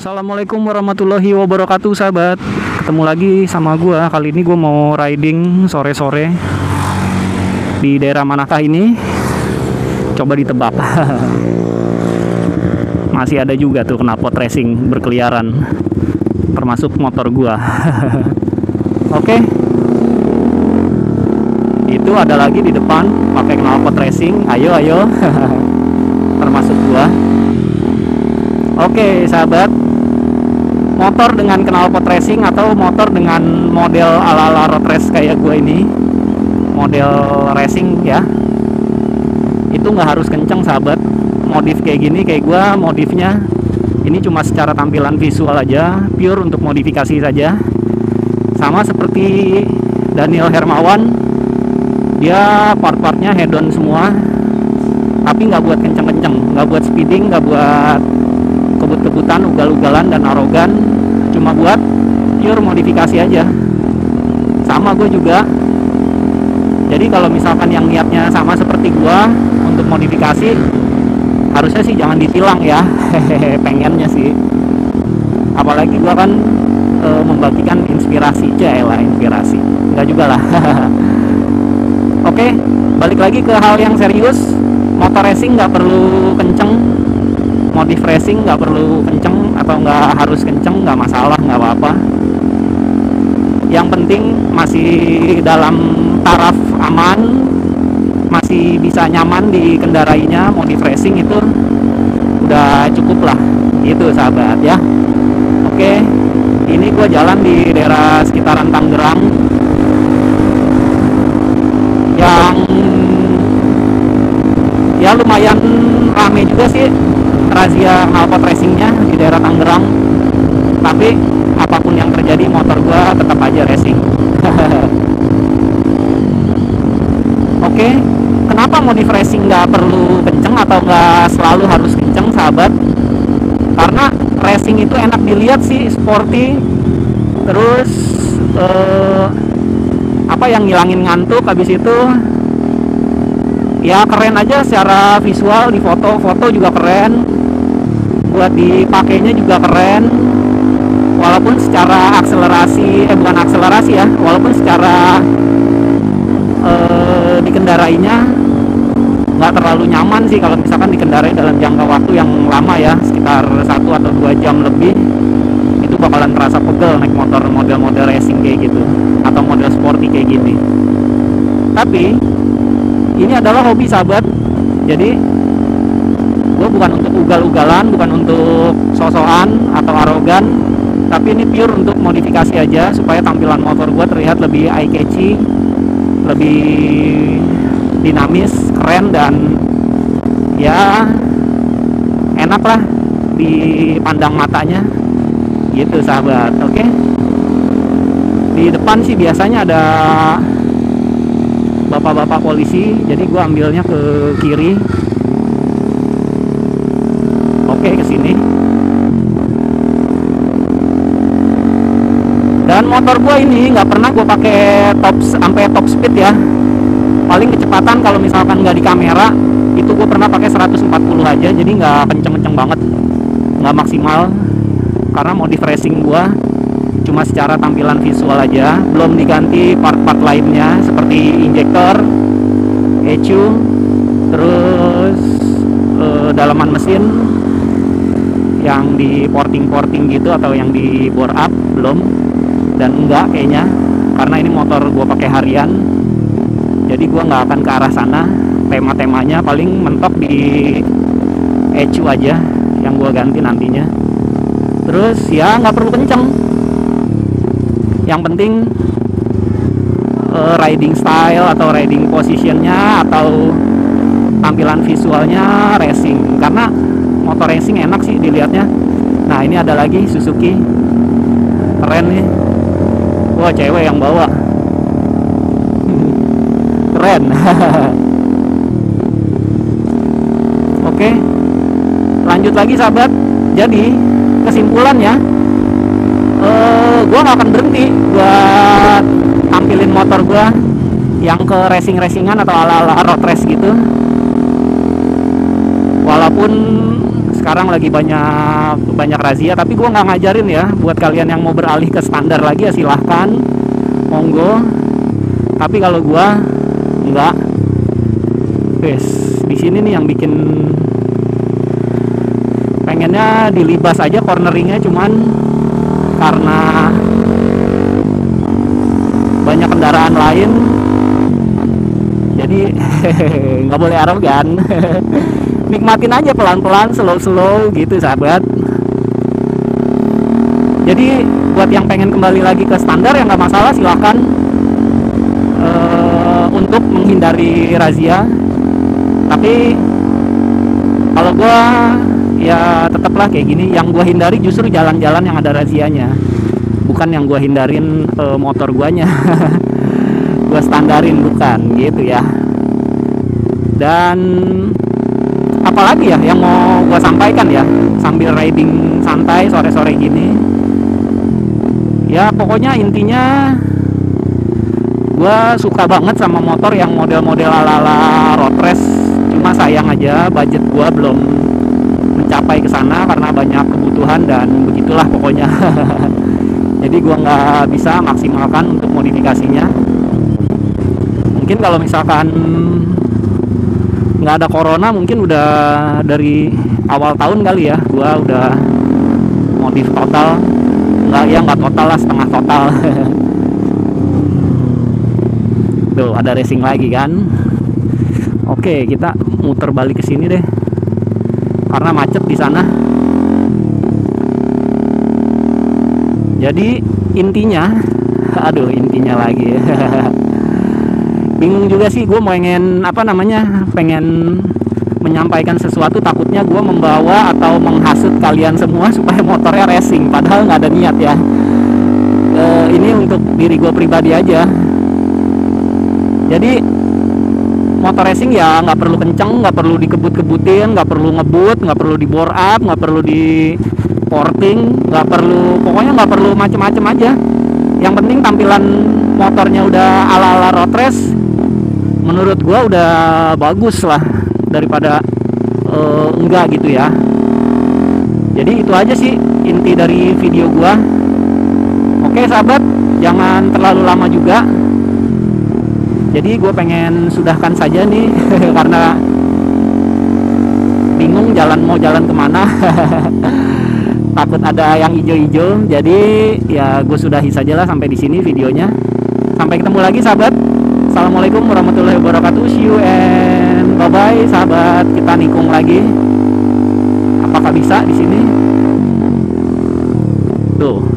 Assalamualaikum warahmatullahi wabarakatuh, sahabat. Ketemu lagi sama gua. Kali ini gua mau riding sore-sore di daerah manakah ini? Coba ditebak. Masih ada juga tuh knalpot racing berkeliaran, termasuk motor gua. Oke. Itu ada lagi di depan pakai knalpot racing. Ayo. Termasuk gua. Oke, sahabat. Motor dengan knalpot racing atau motor dengan model ala-ala road race kayak gue ini, model racing ya, itu nggak harus kenceng, sahabat. Modif kayak gini, kayak gue modifnya ini cuma secara tampilan visual aja, pure untuk modifikasi saja. Sama seperti Daniel Hermawan, dia part-partnya head-on semua, tapi nggak buat kenceng-kenceng, nggak buat speeding, nggak buat kebut-kebutan, ugal-ugalan dan arogan, cuma buat pure modifikasi aja. Sama gue juga. Jadi kalau misalkan yang niatnya sama seperti gue untuk modifikasi, harusnya sih jangan ditilang ya. Pengennya sih, apalagi gue kan membagikan inspirasi aja lah, inspirasi enggak juga lah. Oke, balik lagi ke hal yang serius. Motor racing nggak perlu kenceng, modif racing nggak perlu kenceng atau nggak harus kenceng, nggak masalah, nggak apa-apa. Yang penting masih dalam taraf aman, masih bisa nyaman dikendarainya. Modif racing itu udah cukup lah, itu sahabat ya. Oke, ini gue jalan di daerah sekitaran Tangerang yang ya lumayan rame juga sih razia knalpot racingnya di daerah Tangerang. Tapi apapun yang terjadi, motor gua tetap aja racing. Oke, kenapa modif racing nggak perlu kenceng atau nggak selalu harus kenceng, sahabat? Karena racing itu enak dilihat sih, sporty, terus yang ngilangin ngantuk. Habis itu ya keren aja secara visual, di foto juga keren, buat dipakainya juga keren. Walaupun secara akselerasi, bukan akselerasi ya, walaupun secara dikendarainya nggak terlalu nyaman sih kalau misalkan dikendarai dalam jangka waktu yang lama ya, sekitar 1 atau 2 jam lebih. Itu bakalan terasa pegel naik motor model-model racing kayak gitu, atau model sporty kayak gini. Tapi ini adalah hobi, sahabat. Jadi gue bukan untuk ugal-ugalan, bukan untuk sosokan atau arogan, tapi ini pure untuk modifikasi aja supaya tampilan motor gue terlihat lebih eye catchy, lebih dinamis, keren, dan ya enak lah dipandang matanya gitu, sahabat. Oke, di depan sih biasanya ada bapak-bapak polisi, jadi gue ambilnya ke kiri. Oke, ke sini. Dan motor gue ini nggak pernah gue pakai sampai top speed ya. Paling kecepatan kalau misalkan nggak di kamera itu gue pernah pakai 140 aja, jadi nggak kenceng-kenceng banget, nggak maksimal. Karena modif racing gue cuma secara tampilan visual aja, belum diganti part-part lainnya seperti injektor, ECU, terus dalaman mesin yang di porting gitu atau yang di bore up belum. Dan enggak kayaknya, karena ini motor gue pakai harian, jadi gue nggak akan ke arah sana. Tema-temanya paling mentok di ECU aja yang gue ganti nantinya. Terus ya nggak perlu kenceng, yang penting riding style atau riding positionnya atau tampilan visualnya racing. Karena motor racing enak sih dilihatnya. Nah, ini ada lagi Suzuki, keren nih. Wah, cewek yang bawa, keren. Oke, lanjut lagi, sahabat. Jadi kesimpulannya, gue gak akan berhenti buat tampilin motor gue yang ke racing-racingan atau ala-ala road race gitu. Walaupun sekarang lagi banyak banyak razia, tapi gue nggak ngajarin ya. Buat kalian yang mau beralih ke standar lagi ya silahkan, monggo. Tapi kalau gue nggak. Wes, di sini nih yang bikin pengennya dilibas aja corneringnya, cuman karena banyak kendaraan lain jadi nggak boleh arogan. Nikmatin aja pelan-pelan, slow-slow gitu sahabat. Jadi buat yang pengen kembali lagi ke standar ya nggak masalah, silakan. Untuk menghindari razia. Tapi kalau gue ya tetaplah kayak gini. Yang gue hindari justru jalan-jalan yang ada razianya, bukan yang gue hindarin motor guanya. Gue standarin, bukan gitu ya. Dan apalagi ya yang mau gue sampaikan ya sambil riding santai sore-sore gini ya, pokoknya intinya gue suka banget sama motor yang model-model ala-ala road race. Cuma sayang aja budget gue belum mencapai ke sana karena banyak kebutuhan dan begitulah pokoknya. Jadi gue nggak bisa maksimalkan untuk modifikasinya. Mungkin kalau misalkan nggak ada corona mungkin udah dari awal tahun kali ya gue udah modif total. Nggak total lah, setengah total. Tuh ada racing lagi kan. Oke, kita muter balik ke sini deh karena macet di sana. Jadi intinya intinya lagi. Bingung juga sih gue pengen menyampaikan sesuatu, takutnya gue membawa atau menghasut kalian semua supaya motornya racing, padahal nggak ada niat ya. Ini untuk diri gue pribadi aja. Jadi motor racing ya nggak perlu kenceng, nggak perlu dikebut-kebutin, nggak perlu ngebut, nggak perlu di bore up, nggak perlu di porting, pokoknya nggak perlu macem-macem aja. Yang penting tampilan motornya udah ala-ala road race, menurut gua udah bagus lah daripada enggak gitu ya. Jadi itu aja sih inti dari video gua. Oke sahabat, jangan terlalu lama juga. Jadi gue pengen sudahkan saja nih karena bingung mau jalan kemana. Takut ada yang hijau-hijau. Jadi ya gue sudahi sajalah sampai di sini videonya. Sampai ketemu lagi sahabat. Assalamualaikum warahmatullahi wabarakatuh. See you and bye bye sahabat. Kita nikung lagi. Apakah bisa di sini? Tuh.